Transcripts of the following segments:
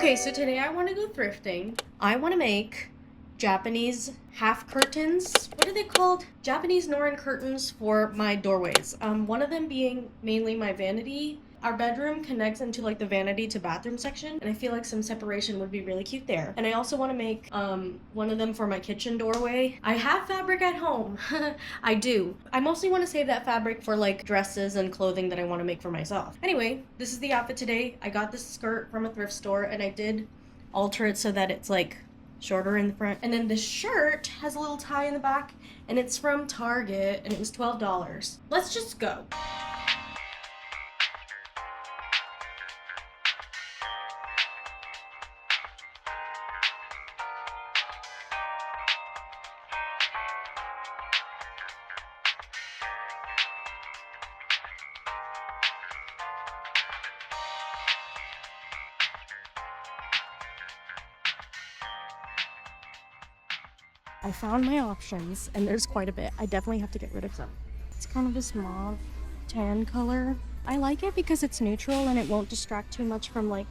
Okay, so today I want to go thrifting. I want to make Japanese half curtains. What are they called? Japanese Noren curtains for my doorways. One of them being mainly my vanity. Our bedroom connects into like the vanity to bathroom section, and I feel like some separation would be really cute there. And I also want to make one of them for my kitchen doorway. I have fabric at home. I do. I mostly want to save that fabric for like dresses and clothing that I want to make for myself. Anyway, this is the outfit today. I got this skirt from a thrift store, and I did alter it so that it's like shorter in the front. And then the shirt has a little tie in the back, and it's from Target, and it was $12. Let's just go. I found my options, and there's quite a bit. I definitely have to get rid of some. It's kind of this mauve tan color. I like it because it's neutral and it won't distract too much from like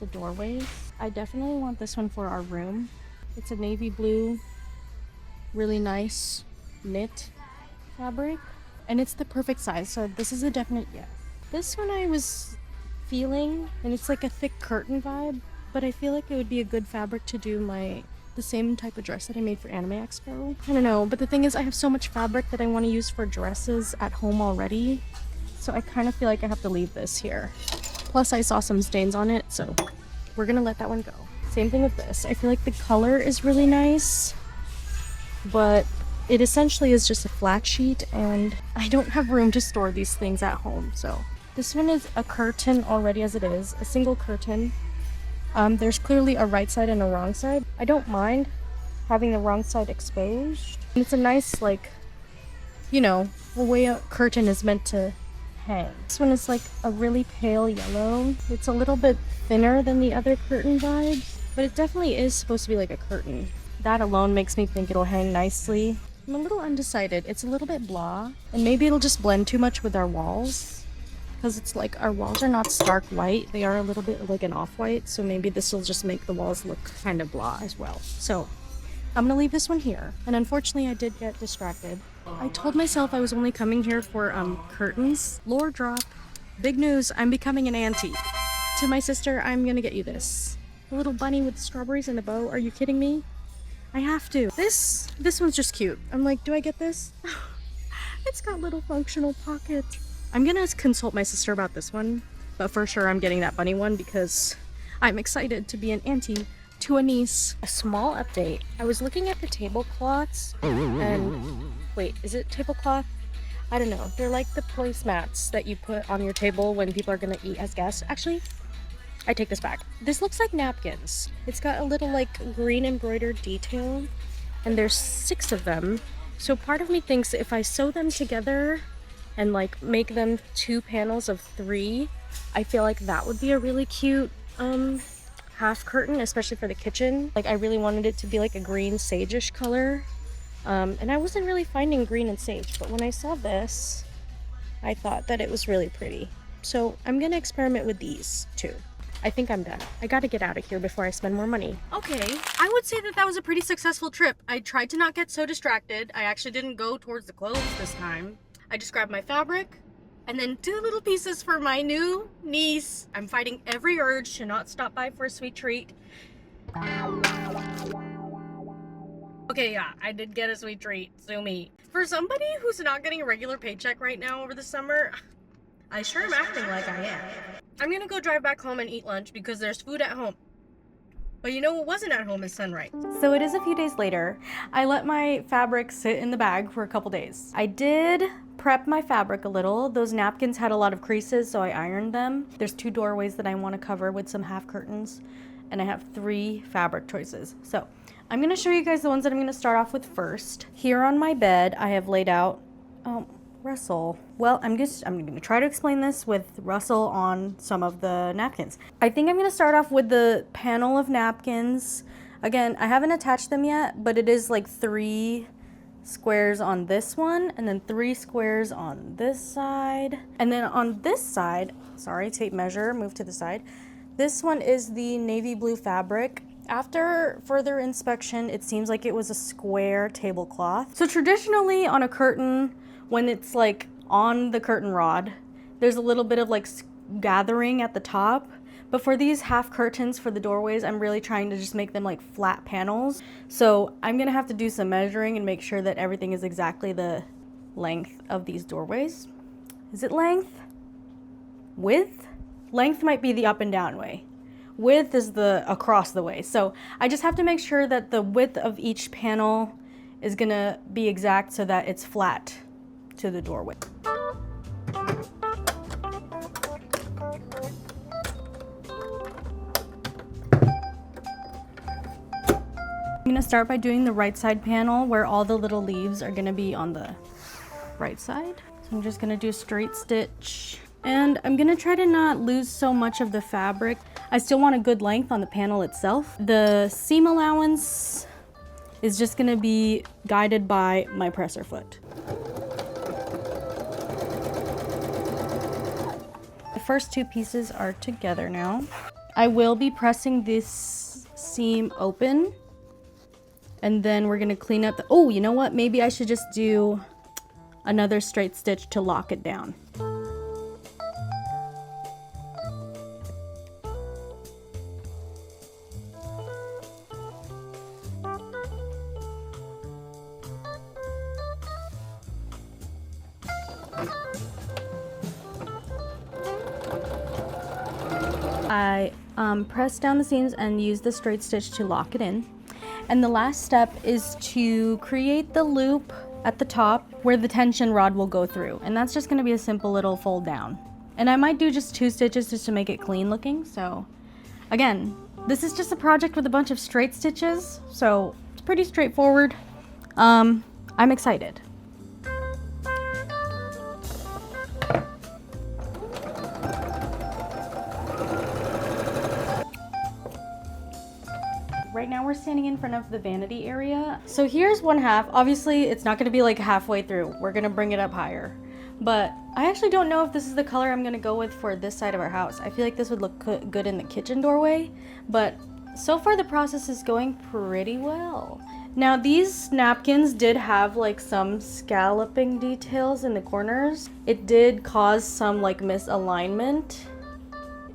the doorways. I definitely want this one for our room. It's a navy blue, really nice knit fabric, and it's the perfect size, so this is a definite yes. This one I was feeling, and it's like a thick curtain vibe, but I feel like it would be a good fabric to do the same type of dress that I made for Anime Expo. I don't know, but the thing is I have so much fabric that I want to use for dresses at home already, so I kind of feel like I have to leave this here. Plus I saw some stains on it, so we're gonna let that one go. Same thing with this. I feel like the color is really nice, but it essentially is just a flat sheet, and I don't have room to store these things at home. So this one is a curtain already as it is, a single curtain. There's clearly a right side and a wrong side. I don't mind having the wrong side exposed. And it's a nice, like, you know, the way a curtain is meant to hang. This one is like a really pale yellow. It's a little bit thinner than the other curtain vibes, but it definitely is supposed to be like a curtain. That alone makes me think it'll hang nicely. I'm a little undecided. It's a little bit blah, and maybe it'll just blend too much with our walls. Because it's like our walls are not stark white, they are a little bit like an off-white, so maybe this will just make the walls look kind of blah as well. So I'm gonna leave this one here, and unfortunately I did get distracted. I told myself I was only coming here for curtains. Lore drop. Big news, I'm becoming an auntie. To my sister, I'm gonna get you this. A little bunny with strawberries and a bow. Are you kidding me? I have to. This one's just cute. I'm like, do I get this? It's got little functional pockets. I'm gonna consult my sister about this one, but for sure I'm getting that bunny one because I'm excited to be an auntie to a niece. A small update. I was looking at the tablecloths, and wait, is it tablecloth? I don't know. They're like the placemats that you put on your table when people are gonna eat as guests. Actually, I take this back. This looks like napkins. It's got a little like green embroidered detail, and there's 6 of them. So part of me thinks if I sew them together and like make them 2 panels of 3, I feel like that would be a really cute half curtain, especially for the kitchen. Like I really wanted it to be like a green sage-ish color, and I wasn't really finding green and sage, but when I saw this I thought that it was really pretty, so I'm gonna experiment with these too. I think I'm done. I gotta get out of here before I spend more money. Okay, I would say that was a pretty successful trip. I tried to not get so distracted. I actually didn't go towards the clothes this time. I just grabbed my fabric and then 2 little pieces for my new niece. I'm fighting every urge to not stop by for a sweet treat. Okay, yeah, I did get a sweet treat. Sue me. For somebody who's not getting a regular paycheck right now over the summer, I sure am acting like I am. I'm gonna go drive back home and eat lunch because there's food at home. But you know what wasn't at home is sunrise. So it is a few days later. I let my fabric sit in the bag for a couple days. I did prep my fabric a little. Those napkins had a lot of creases, so I ironed them. There's 2 doorways that I want to cover with some half curtains, and I have 3 fabric choices. So I'm gonna show you guys the ones that I'm gonna start off with first. Here on my bed, I have laid out, Russell. Well, I'm gonna try to explain this with Russell on some of the napkins. I think I'm gonna start off with the panel of napkins. Again, I haven't attached them yet, but it is like 3 squares on this one, and then 3 squares on this side. And then on this side, sorry, tape measure, move to the side. This one is the navy blue fabric. After further inspection, it seems like it was a square tablecloth. So traditionally on a curtain, when it's like on the curtain rod, there's a little bit of like gathering at the top. But for these half curtains for the doorways, I'm really trying to just make them like flat panels. So I'm gonna have to do some measuring and make sure that everything is exactly the length of these doorways. Is it length? Width? Length might be the up and down way. Width is the across the way. So I just have to make sure that the width of each panel is gonna be exact so that it's flat to the doorway. I'm gonna start by doing the right side panel where all the little leaves are gonna be on the right side. So I'm just gonna do a straight stitch. And I'm gonna try to not lose so much of the fabric. I still want a good length on the panel itself. The seam allowance is just gonna be guided by my presser foot. The first two pieces are together now. I will be pressing this seam open, and then we're gonna clean up the, oh, you know what? Maybe I should just do another straight stitch to lock it down. I press down the seams and use the straight stitch to lock it in. And the last step is to create the loop at the top where the tension rod will go through. And that's just gonna be a simple little fold down. And I might do just 2 stitches just to make it clean looking. So again, this is just a project with a bunch of straight stitches. So it's pretty straightforward. I'm excited. Right now we're standing in front of the vanity area. So here's one half. Obviously it's not gonna be like halfway through. We're gonna bring it up higher. But I actually don't know if this is the color I'm gonna go with for this side of our house. I feel like this would look good in the kitchen doorway, but so far the process is going pretty well. Now these napkins did have like some scalloping details in the corners. It did cause some like misalignment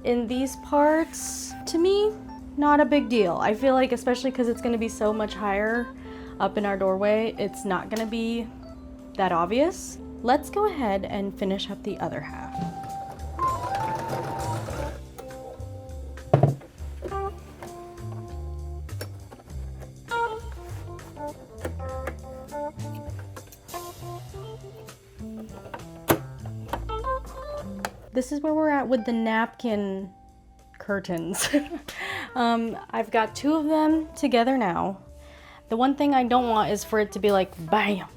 in these parts. To me, not a big deal. I feel like, especially because it's going to be so much higher up in our doorway, it's not going to be that obvious. Let's go ahead and finish up the other half. This is where we're at with the napkin curtains. I've got 2 of them together now. The one thing I don't want is for it to be like bam,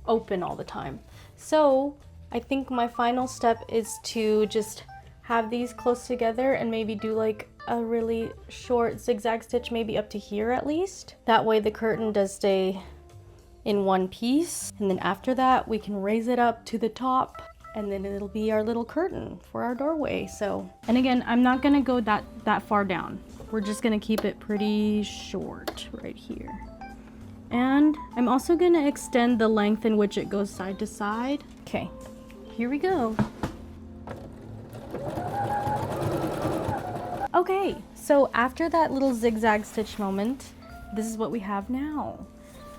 open all the time. So I think my final step is to just have these close together and maybe do like a really short zigzag stitch, maybe up to here at least. That way the curtain does stay in one piece. And then after that, we can raise it up to the top, and then it'll be our little curtain for our doorway. So, and again, I'm not gonna go that far down. We're just gonna keep it pretty short right here. And I'm also gonna extend the length in which it goes side to side. Okay, here we go. Okay, so after that little zigzag stitch moment, this is what we have now.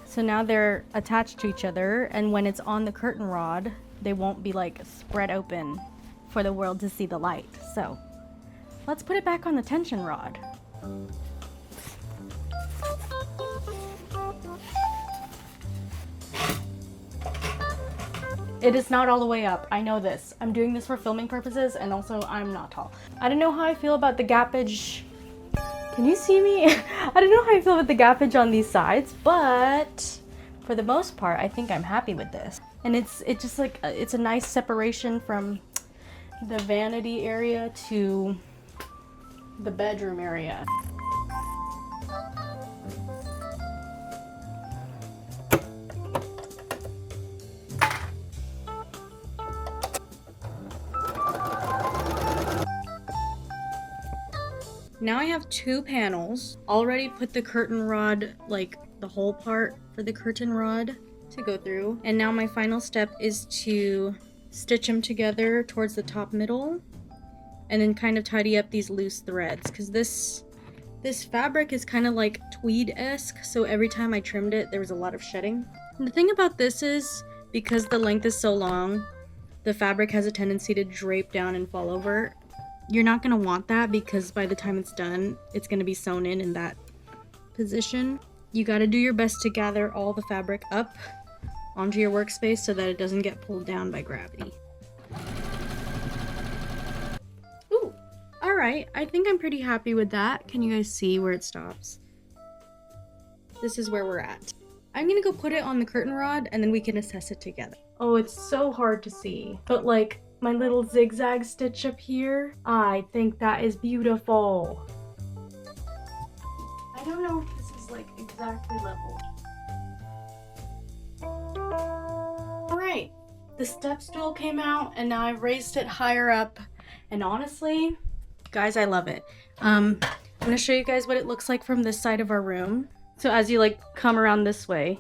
So now they're attached to each other, and when it's on the curtain rod, they won't be like spread open for the world to see the light. So let's put it back on the tension rod. It is not all the way up, I know this. I'm doing this for filming purposes, and also I'm not tall. I don't know how I feel about the gappage. Can you see me? I don't know how I feel about the gappage on these sides, but for the most part, I think I'm happy with this. And it's just like, it's a nice separation from the vanity area to the bedroom area. Now I have 2 panels. Already put the curtain rod, like the whole part for the curtain rod to go through. And now my final step is to stitch them together towards the top middle and then kind of tidy up these loose threads, because this fabric is kind of like tweed-esque, so every time I trimmed it there was a lot of shedding. And the thing about this is, because the length is so long, the fabric has a tendency to drape down and fall over. You're not going to want that, because by the time it's done, it's going to be sewn in that position. You got to do your best to gather all the fabric up onto your workspace so that it doesn't get pulled down by gravity. Ooh, alright, I think I'm pretty happy with that. Can you guys see where it stops? This is where we're at. I'm gonna go put it on the curtain rod and then we can assess it together. Oh, it's so hard to see, but like my little zigzag stitch up here, I think that is beautiful. I don't know if this is like exactly level. Alright, the step stool came out and now I've raised it higher up, and honestly, guys, I love it. I'm gonna show you guys what it looks like from this side of our room. So as you like come around this way,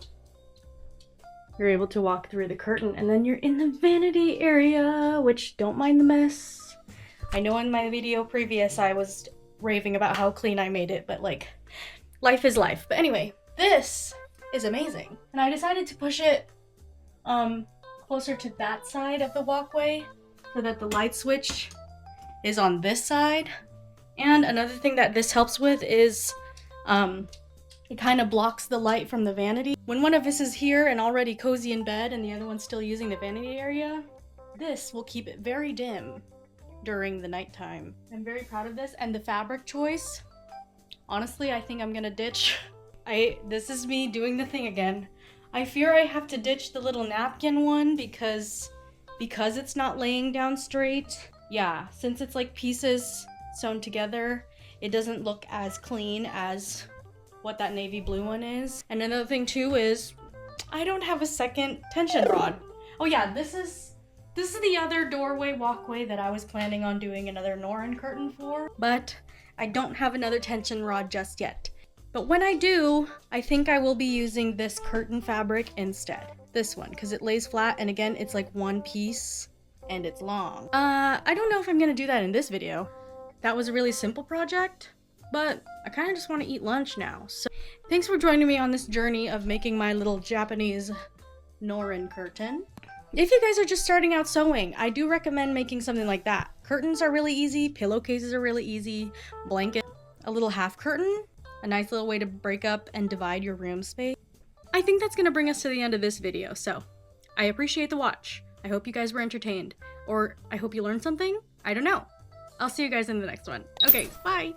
you're able to walk through the curtain and then you're in the vanity area, which don't mind the mess. I know in my video previous I was raving about how clean I made it, but like, life is life. But anyway, this is amazing. And I decided to push it closer to that side of the walkway so that the light switch is on this side. And another thing that this helps with is it kind of blocks the light from the vanity. When one of us is here and already cozy in bed and the other one's still using the vanity area, this will keep it very dim during the nighttime. I'm very proud of this, and the fabric choice, honestly, I think I'm gonna ditch. This is me doing the thing again. I fear I have to ditch the little napkin one because it's not laying down straight. Yeah, since it's like pieces sewn together, it doesn't look as clean as what that navy blue one is. And another thing too is I don't have a second tension rod. Oh yeah, this is the other doorway walkway that I was planning on doing another Noren curtain for, but I don't have another tension rod just yet. But when I do, I think I will be using this curtain fabric instead. This one, because it lays flat, and again, it's like one piece and it's long. I don't know if I'm gonna do that in this video. That was a really simple project, but I kind of just want to eat lunch now. So thanks for joining me on this journey of making my little Japanese Noren curtain. If you guys are just starting out sewing, I do recommend making something like that. Curtains are really easy, pillowcases are really easy, blanket, a little half curtain, a nice little way to break up and divide your room space. I think that's going to bring us to the end of this video, so I appreciate the watch. I hope you guys were entertained, or I hope you learned something. I don't know. I'll see you guys in the next one. Okay, bye!